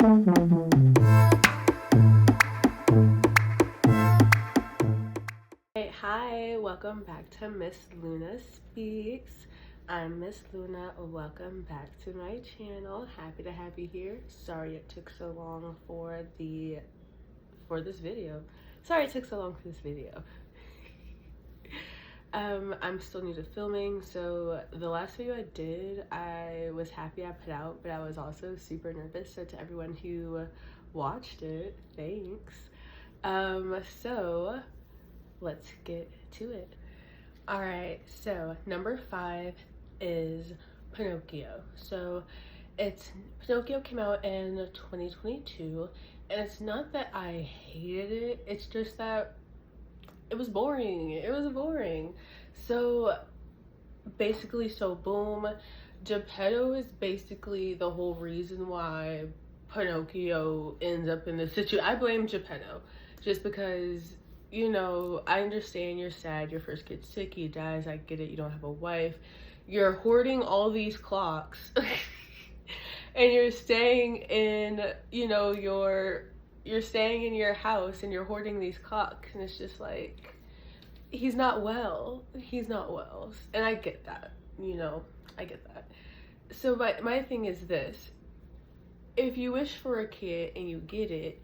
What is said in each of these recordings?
Hey, hi, welcome back to Miss Luna Speaks. I'm Miss Luna. Welcome back to my channel. Happy to have you here. Sorry it took so long for this video. Sorry it took so long for this video. I'm still new to filming, so the last video I did, I was happy I put out, but I was also super nervous. So to everyone who watched it, thanks. So let's get to it. All right, so number 5 is Pinocchio. So Pinocchio came out in 2022, and it's not that I hated it, it's just that it was boring. It was boring. So basically, boom, Geppetto is basically the whole reason why Pinocchio ends up in this situation. I blame Geppetto just because, I understand you're sad, your first kid's sick, he dies, I get it, you don't have a wife. You're hoarding all these clocks and you're staying in, you're staying in your house and you're hoarding these clocks, and it's just like, he's not well. He's not well. And I get that, I get that. So my thing is this. If you wish for a kid and you get it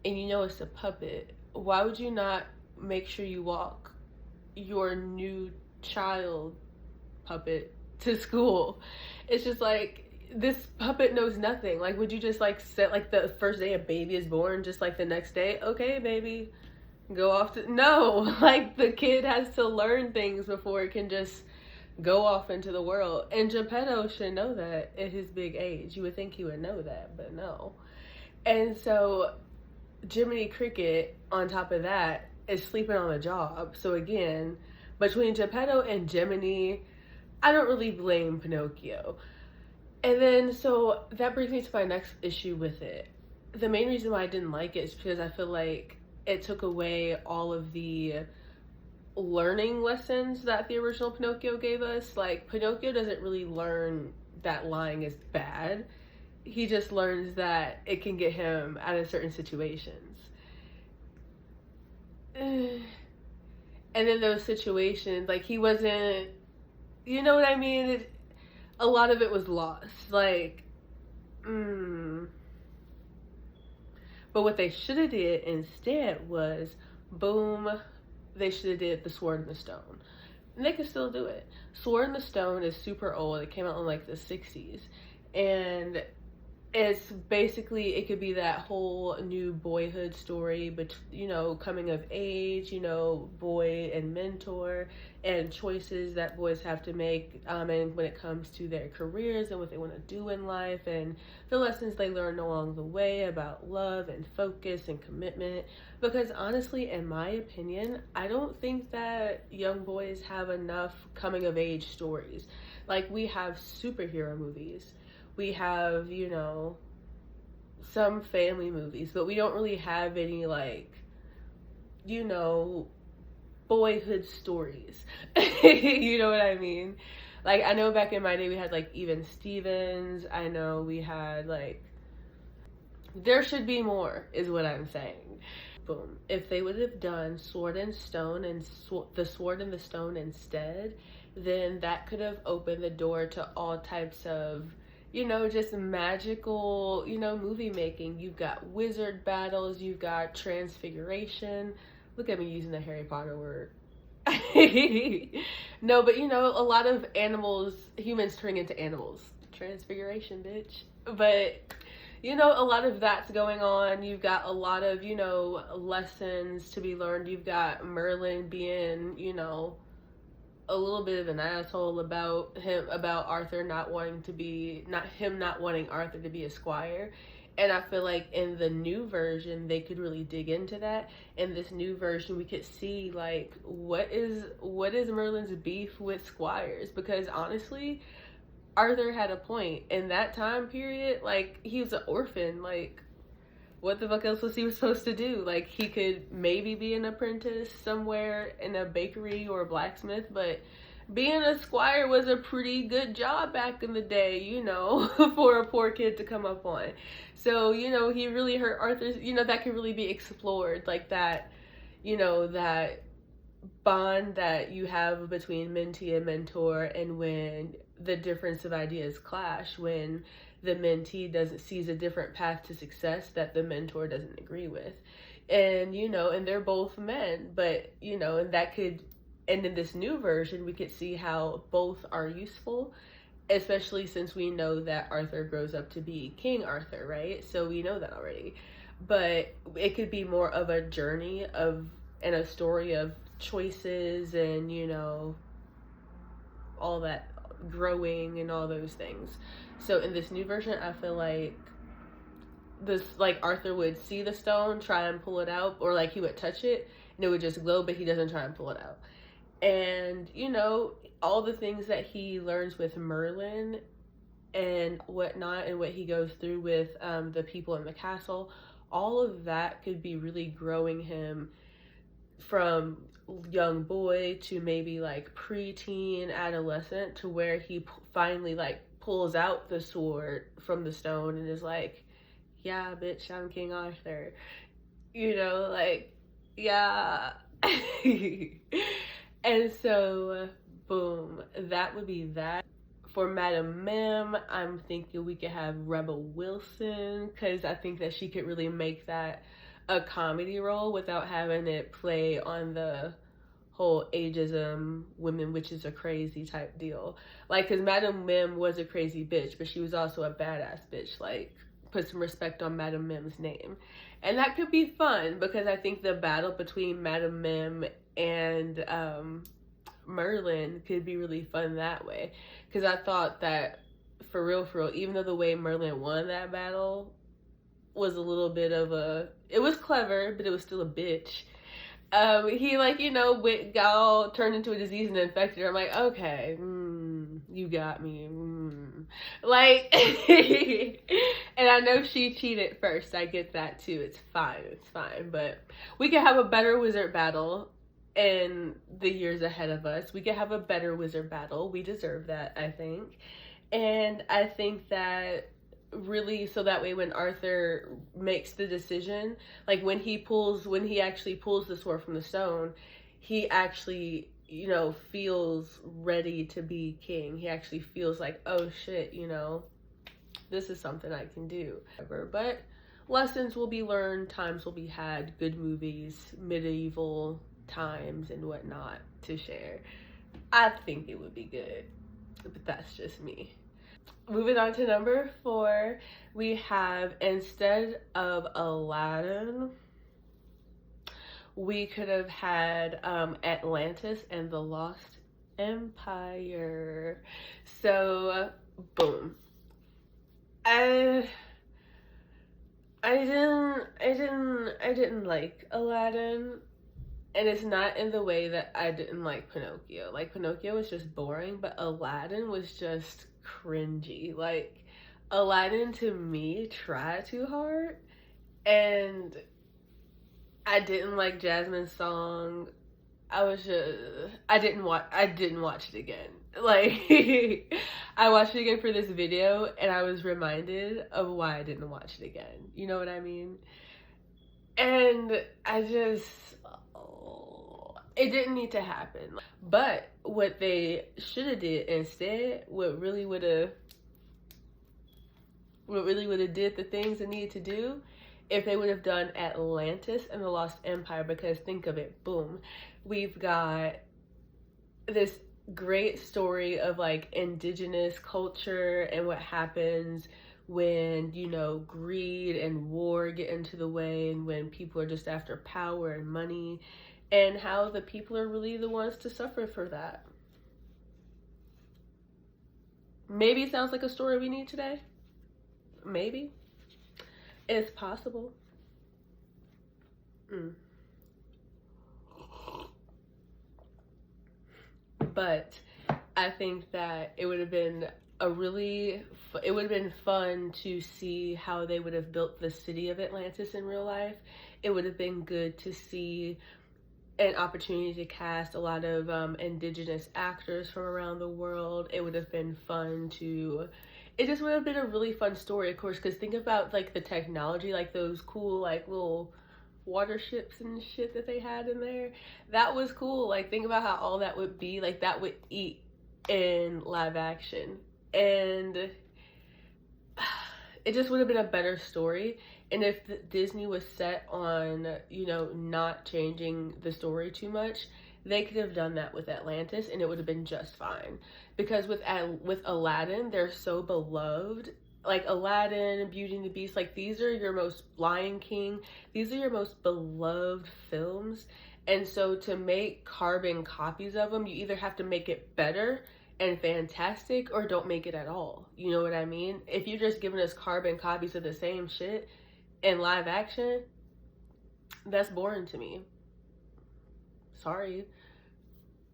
and you know it's a puppet, why would you not make sure you walk your new child puppet to school? It's just like, this puppet knows nothing. Like, would you just like set like the first day a baby is born, just like the next day, okay baby, go off to, no, like the kid has to learn things before it can just go off into the world. And Geppetto should know that at his big age. You would think he would know that, but no. And so Jiminy Cricket, on top of that, is sleeping on the job. So again, between Geppetto and Jiminy, I don't really blame Pinocchio. And then, so that brings me to my next issue with it. The main reason why I didn't like it is because I feel like it took away all of the learning lessons that the original Pinocchio gave us. Like, Pinocchio doesn't really learn that lying is bad. He just learns that it can get him out of certain situations. And then those situations, like, he wasn't, you know what I mean? A lot of it was lost. Like, But what they should have did instead was, boom, they should have did the Sword in the Stone. And they can still do it. Sword in the Stone is super old. It came out in like the 60s. And it's basically, it could be that whole new boyhood story, but coming of age, boy and mentor, and choices that boys have to make, and when it comes to their careers and what they want to do in life, and the lessons they learn along the way about love and focus and commitment. Because honestly, in my opinion, I don't think that young boys have enough coming of age stories. Like, we have superhero movies, we have, some family movies, but we don't really have any, like, boyhood stories. You know what I mean? Like, I know back in my day we had, like, Even Stevens. I know we had, like, there should be more, is what I'm saying. Boom. If they would have done Sword and Stone and the Sword and the Stone instead, then that could have opened the door to all types of, just magical, movie making. You've got wizard battles, you've got transfiguration. Look at me using the Harry Potter word. No, but a lot of humans turning into animals. Transfiguration, bitch. But, a lot of that's going on. You've got a lot of, lessons to be learned. You've got Merlin being, a little bit of an asshole about Arthur not wanting Arthur to be a squire. And I feel like in the new version, they could really dig into that. In this new version, we could see, like, what is Merlin's beef with squires? Because honestly, Arthur had a point. In that time period, like, he was an orphan. Like, what the fuck else was he supposed to do? Like, he could maybe be an apprentice somewhere in a bakery or a blacksmith, but being a squire was a pretty good job back in the day, you know, for a poor kid to come up on. So, you know, he really hurt Arthur's, you know, that could really be explored, like that, you know, that bond that you have between mentee and mentor, and when the difference of ideas clash, when the mentee doesn't sees a different path to success that the mentor doesn't agree with. And you know, and they're both men, but you know, and that could, and in this new version we could see how both are useful, especially since we know that Arthur grows up to be King Arthur, right? So we know that already. But it could be more of a journey of, and a story of choices, and you know, all that growing and all those things. So in this new version, I feel like this, like Arthur would see the stone, try and pull it out, or like he would touch it and it would just glow, but he doesn't try and pull it out. And you know, all the things that he learns with Merlin and whatnot, and what he goes through with the people in the castle, all of that could be really growing him from young boy to maybe like preteen, adolescent, to where he finally like pulls out the sword from the stone and is like, yeah, bitch, I'm King Arthur. You know, like, yeah. And so, boom, that would be that. For Madam Mim, I'm thinking we could have Rebel Wilson, because I think that she could really make that a comedy role without having it play on the whole ageism, women witches are crazy type deal. Like, because Madam Mim was a crazy bitch, but she was also a badass bitch. Like, put some respect on Madam Mim's name. And that could be fun, because I think the battle between Madam Mim and Merlin could be really fun that way. Because I thought that, for real, even though the way Merlin won that battle was a little bit of a, it was clever, but it was still a bitch. He, like, you know, got all turned into a disease and infected her. I'm like, okay, you got me. Like, and I know she cheated first. I get that too. It's fine. But we could have a better wizard battle in the years ahead of us. We could have a better wizard battle. We deserve that, I think. And I think that really, so that way when Arthur makes the decision, like when he actually pulls the sword from the stone, he actually, you know, feels ready to be king. He actually feels like, oh shit, you know, this is something I can do. But lessons will be learned, times will be had, good movies, medieval times and whatnot to share. I think it would be good, but that's just me. Moving on to number 4, we have, instead of Aladdin, we could have had Atlantis and the Lost Empire. So, boom. I didn't like Aladdin. And it's not in the way that I didn't like Pinocchio. Like, Pinocchio was just boring, but Aladdin was just cringy. Like, Aladdin to me tried too hard, and I didn't like Jasmine's song. I didn't watch it again. Like, I watched it again for this video, and I was reminded of why I didn't watch it again. You know what I mean? And I just, it didn't need to happen. But what they should have did instead, what really would have did the things it needed to do, if they would have done Atlantis and the Lost Empire. Because think of it, boom, we've got this great story of like indigenous culture and what happens when, you know, greed and war get into the way, and when people are just after power and money, and how the people are really the ones to suffer for that. Maybe it sounds like a story we need today. Maybe. It's possible. But I think that it would have been fun to see how they would have built the city of Atlantis in real life. It would have been good to see an opportunity to cast a lot of indigenous actors from around the world. It would have been fun to, it just would have been a really fun story, of course, because think about like the technology, like those cool like little water ships and shit that they had in there. That was cool. Like think about how all that would be, like that would eat in live action. And it just would have been a better story. And if Disney was set on, you know, not changing the story too much, they could have done that with Atlantis and it would have been just fine. Because with Aladdin, they're so beloved. Like Aladdin, Beauty and the Beast, like these are your most, Lion King, these are your most beloved films. And so to make carbon copies of them, you either have to make it better and fantastic or don't make it at all. You know what I mean? If you're just giving us carbon copies of the same shit in live action, that's boring to me. Sorry.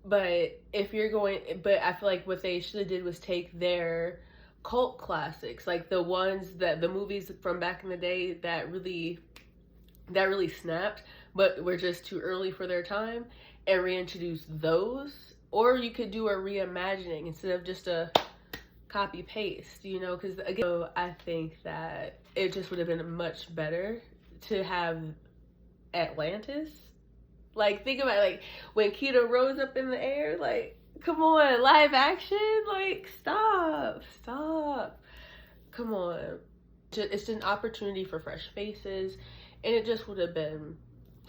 But if you're going, but I feel like what they should have did was take their cult classics, like the ones that, the movies from back in the day that really snapped, but were just too early for their time, and reintroduce those. Or you could do a reimagining instead of just a copy paste, you know, because again, so I think that it just would have been much better to have Atlantis. Like think about it, like when Keto rose up in the air, like come on, live action, like stop, come on. It's an opportunity for fresh faces, and it just would have been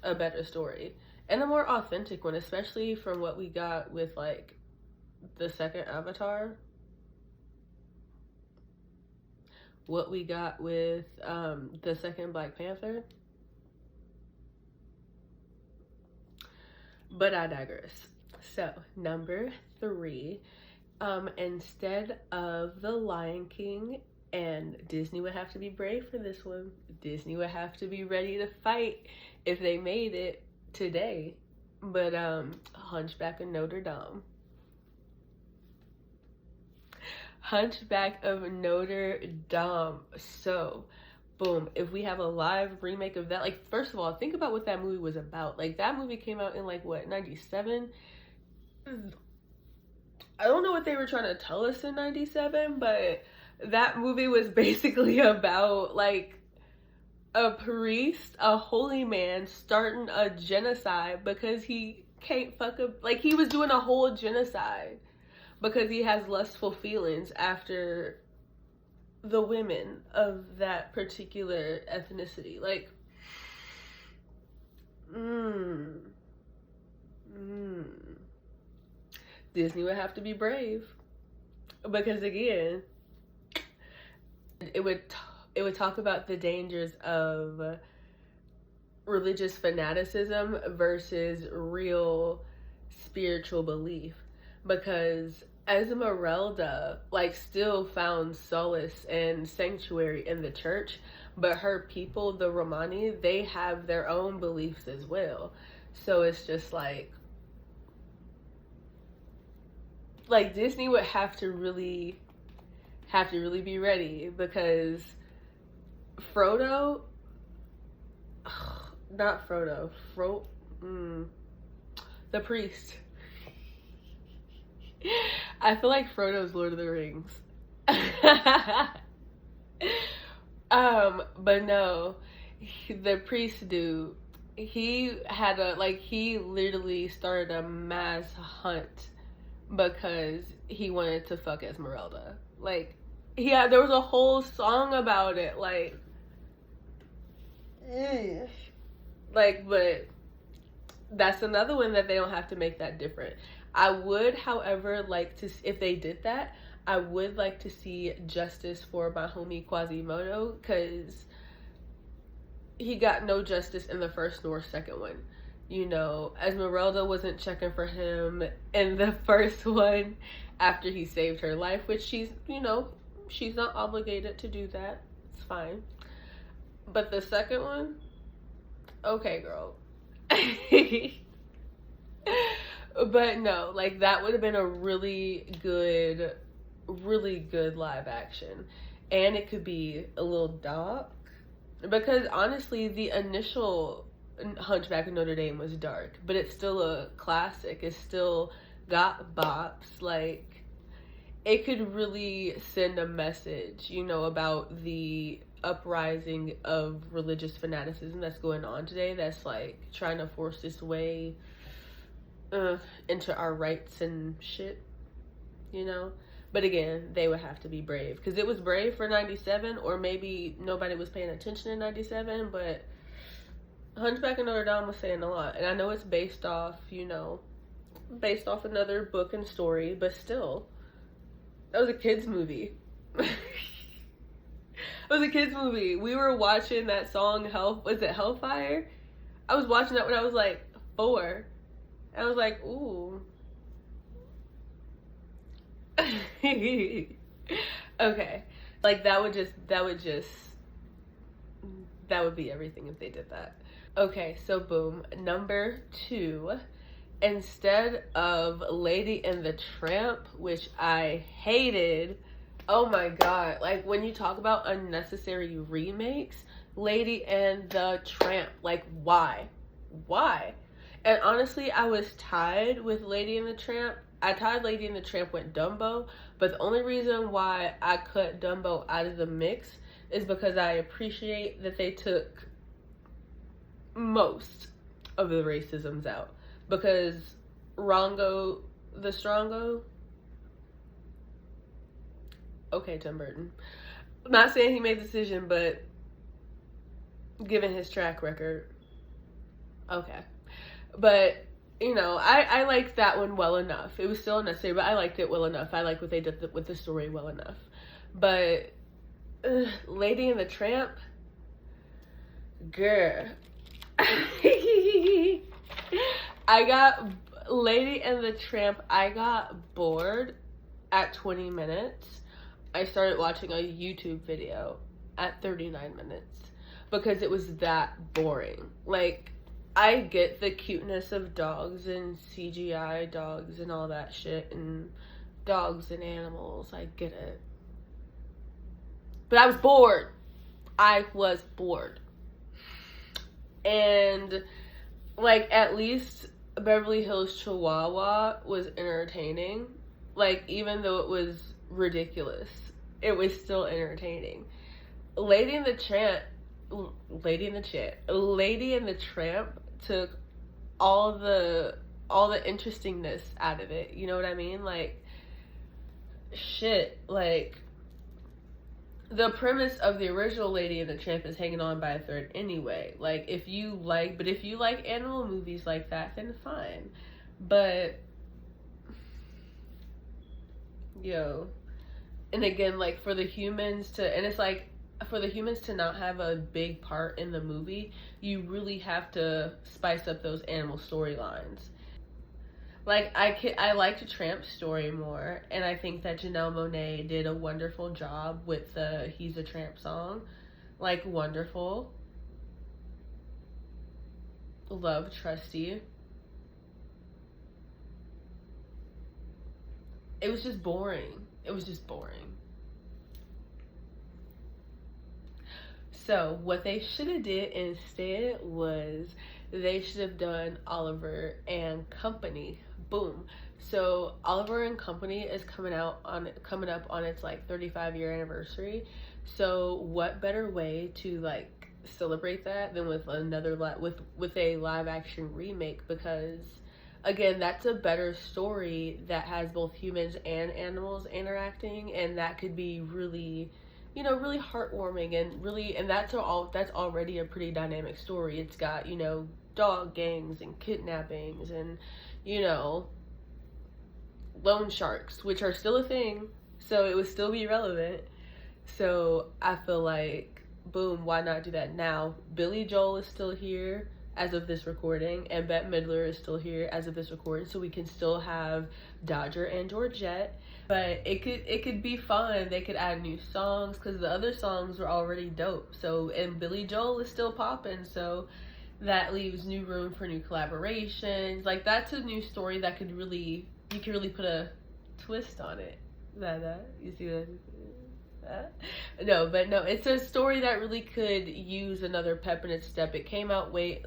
a better story and a more authentic one, especially from what we got with like the second Avatar, what we got with the second Black Panther. But I digress. So number 3, instead of the Lion King, and Disney would have to be brave for this one, Disney would have to be ready to fight if they made it today, but Hunchback of Notre Dame. Hunchback of Notre Dame. So boom, if we have a live remake of that, like first of all, think about what that movie was about. Like that movie came out in like what, 97? I don't know what they were trying to tell us in 97, but that movie was basically about like a priest, a holy man, starting a genocide because he can't fuck up, like he was doing a whole genocide because he has lustful feelings after the women of that particular ethnicity. Like Disney would have to be brave, because again, it would talk about the dangers of religious fanaticism versus real spiritual belief, because Esmeralda like still found solace and sanctuary in the church, but her people, the Romani, they have their own beliefs as well. So it's just like Disney would have to really be ready, because Frodo, not Frodo, the priest. I feel like Frodo's Lord of the Rings. But no, the priest dude, he had he literally started a mass hunt because he wanted to fuck Esmeralda. Like, there was a whole song about it. But that's another one that they don't have to make that different. I would, however, like to, if they did that, I would like to see justice for my homie Quasimodo, because he got no justice in the first nor second one. You know, Esmeralda wasn't checking for him in the first one after he saved her life, which she's not obligated to do that. It's fine. But the second one, okay, girl. But no, like that would have been a really good live action. And it could be a little dark, because honestly, the initial Hunchback of Notre Dame was dark, but it's still a classic. It's still got bops. Like, it could really send a message, you know, about the uprising of religious fanaticism that's going on today, that's like trying to force its way into our rights and shit, you know. But again, they would have to be brave, because it was brave for 97, or maybe nobody was paying attention in 97, but Hunchback of Notre Dame was saying a lot. And I know it's based off, you know, based off another book and story, but still, that was a kid's movie. It was a kid's movie. We were watching that song, was it Hellfire? I was watching that when I was like 4. And I was like, ooh. Okay. Like, that would be everything if they did that. Okay, so boom. Number 2. Instead of Lady and the Tramp, which I hated, oh my god, like, when you talk about unnecessary remakes, Lady and the Tramp, like, why? And honestly, I was tied with Lady and the Tramp. I tied Lady and the Tramp with Dumbo, but the only reason why I cut Dumbo out of the mix is because I appreciate that they took most of the racisms out. Because Rongo the Strongo, okay, Tim Burton. I'm not saying he made the decision, but given his track record, okay. But, you know, I liked that one well enough. It was still unnecessary, but I liked it well enough. I liked what they did with the story well enough. But Lady and the Tramp, girl. Lady and the Tramp, I got bored at 20 minutes. I started watching a YouTube video at 39 minutes because it was that boring. Like, I get the cuteness of dogs and CGI dogs and all that shit, and dogs and animals, I get it. But I was bored. And, like, at least Beverly Hills Chihuahua was entertaining. Like, even though it was ridiculous, it was still entertaining. Lady and the Tramp took all the interestingness out of it. You know what I mean? Like, shit, like, the premise of the original Lady and the Tramp is hanging on by a thread anyway. Like, if you like animal movies like that, then fine. But, yo, and again, like, for the humans to not have a big part in the movie, you really have to spice up those animal storylines. Like, I liked Tramp's story more, and I think that Janelle Monáe did a wonderful job with the He's a Tramp song. Like, wonderful. Love Trusty. It was just boring. So, what they should have did instead was they should have done Oliver and Company. Boom. So, Oliver and Company is coming up on its like 35-year anniversary. So, what better way to like celebrate that than with with a live action remake? Because again, that's a better story that has both humans and animals interacting, and that could be really, you know, really heartwarming, and that's already a pretty dynamic story. It's got, you know, dog gangs and kidnappings and, you know, loan sharks, which are still a thing, so it would still be relevant. So I feel like, boom, why not do that now? Billy Joel is still here as of this recording, and Bette Midler is still here as of this recording, so we can still have Dodger and Georgette. But it could be fun. They could add new songs, because the other songs were already dope. So, and Billy Joel is still popping, so that leaves new room for new collaborations. Like, that's a new story that you could really put a twist on it. You see that? No, but no, it's a story that really could use another pep in its step. It came out way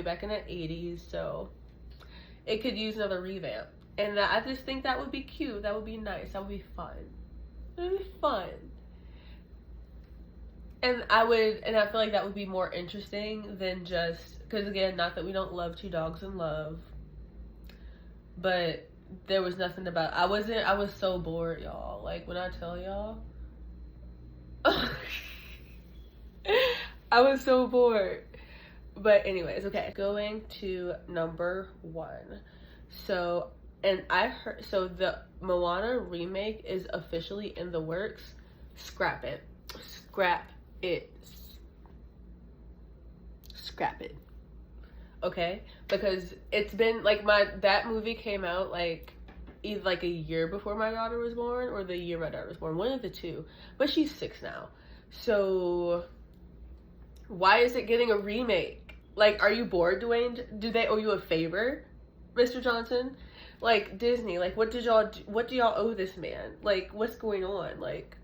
back in the 80s, so it could use another revamp. And I just think that would be cute. That would be nice. That would be fun. It would be fun. And I feel like that would be more interesting than just, because again, not that we don't love Two Dogs in Love, but there was nothing about, I was so bored, y'all. Like, when I tell y'all, I was so bored. But anyways, okay. Going to number 1. So, and I heard, so the Moana remake is officially in the works. Scrap it. Scrap it. Scrap it. Okay? Because it's been, like, that movie came out, like, either, like, a year before my daughter was born, or the year my daughter was born. One of the two. But she's 6 now. So, why is it getting a remake? Like, are you bored, Dwayne? Do they owe you a favor, Mr. Johnson? Like, Disney, like, what do y'all owe this man? Like, what's going on? Like,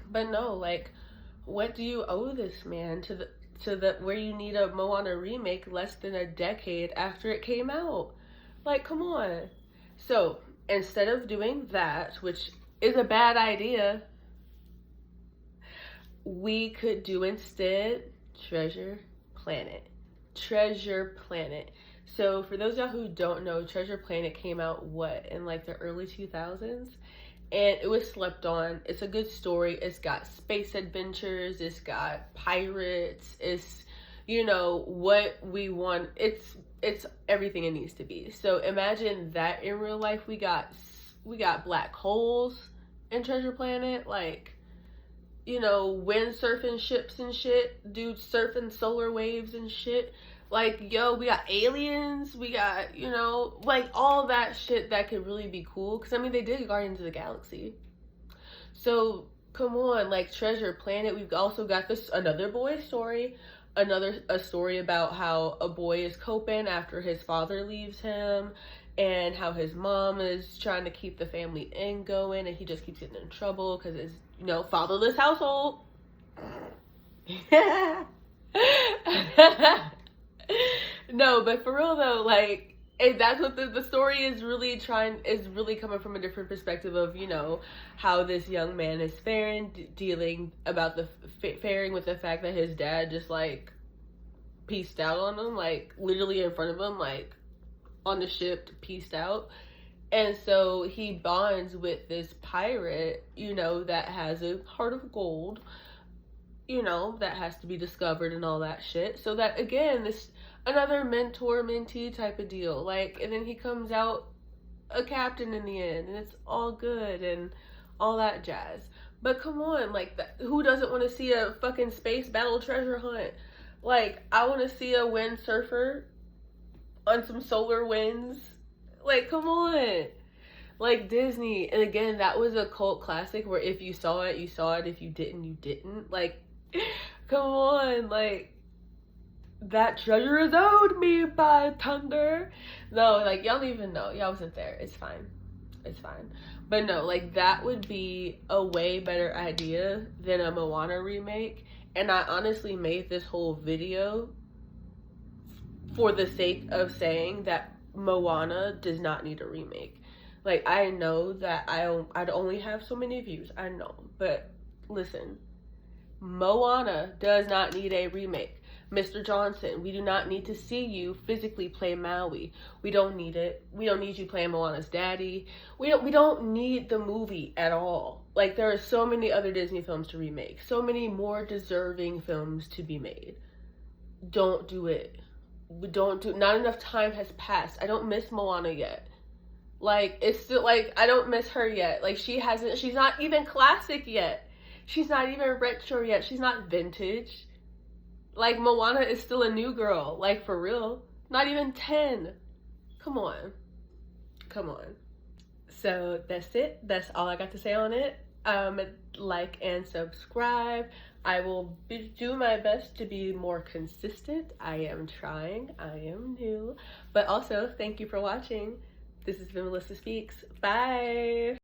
but no, like, what do you owe this man to the where you need a Moana remake less than a decade after it came out? Like, come on. So, instead of doing that, which is a bad idea, we could do instead Treasure Planet. Treasure Planet. So, for those of y'all who don't know, Treasure Planet came out, in, like, the early 2000s? And it was slept on. It's a good story. It's got space adventures. It's got pirates. It's, what we want. It's everything it needs to be. So imagine that in real life. We got black holes in Treasure Planet. Like, windsurfing ships and shit. Dudes surfing solar waves and shit. Like, yo, we got aliens, we got, like, all that shit that could really be cool. Because, I mean, they did Guardians of the Galaxy. So, come on, like, Treasure Planet. We've also got another boy story. A story about how a boy is coping after his father leaves him. And how his mom is trying to keep the family going. And he just keeps getting in trouble because it's, fatherless household. No, but for real though, like, that's what the story is really coming from a different perspective of, how this young man is faring with the fact that his dad just, like, peaced out on him, like, literally in front of him, like, on the ship, peaced out. And so he bonds with this pirate, that has a heart of gold, that has to be discovered and all that shit. So that, again, this another mentor-mentee type of deal. Like, and then he comes out a captain in the end, and it's all good and all that jazz. But come on, like, who doesn't want to see a fucking space battle treasure hunt? Like, I want to see a windsurfer on some solar winds. Like, come on. Like, Disney. And again, that was a cult classic where if you saw it, you saw it. If you didn't, you didn't. Like, come on. Like, that treasure is owed me by thunder. No, like, y'all don't even know. Y'all wasn't there. It's fine. It's fine. But no, like, that would be a way better idea than a Moana remake. And I honestly made this whole video for the sake of saying that Moana does not need a remake. Like, I know that I'd only have so many views. I know. But listen, Moana does not need a remake. Mr. Johnson, we do not need to see you physically play Maui. We don't need it. We don't need you playing Moana's daddy. We don't need the movie at all. Like, there are so many other Disney films to remake. So many more deserving films to be made. Don't do it. Not enough time has passed. I don't miss Moana yet. Like, it's still, like, I don't miss her yet. Like, she's not even classic yet. She's not even retro yet. She's not vintage. Like, Moana is still a new girl. Like, for real. Not even 10. Come on. Come on. So, that's it. That's all I got to say on it. like and subscribe. I will do my best to be more consistent. I am trying. I am new. But also, thank you for watching. This has been Melissa Speaks. Bye!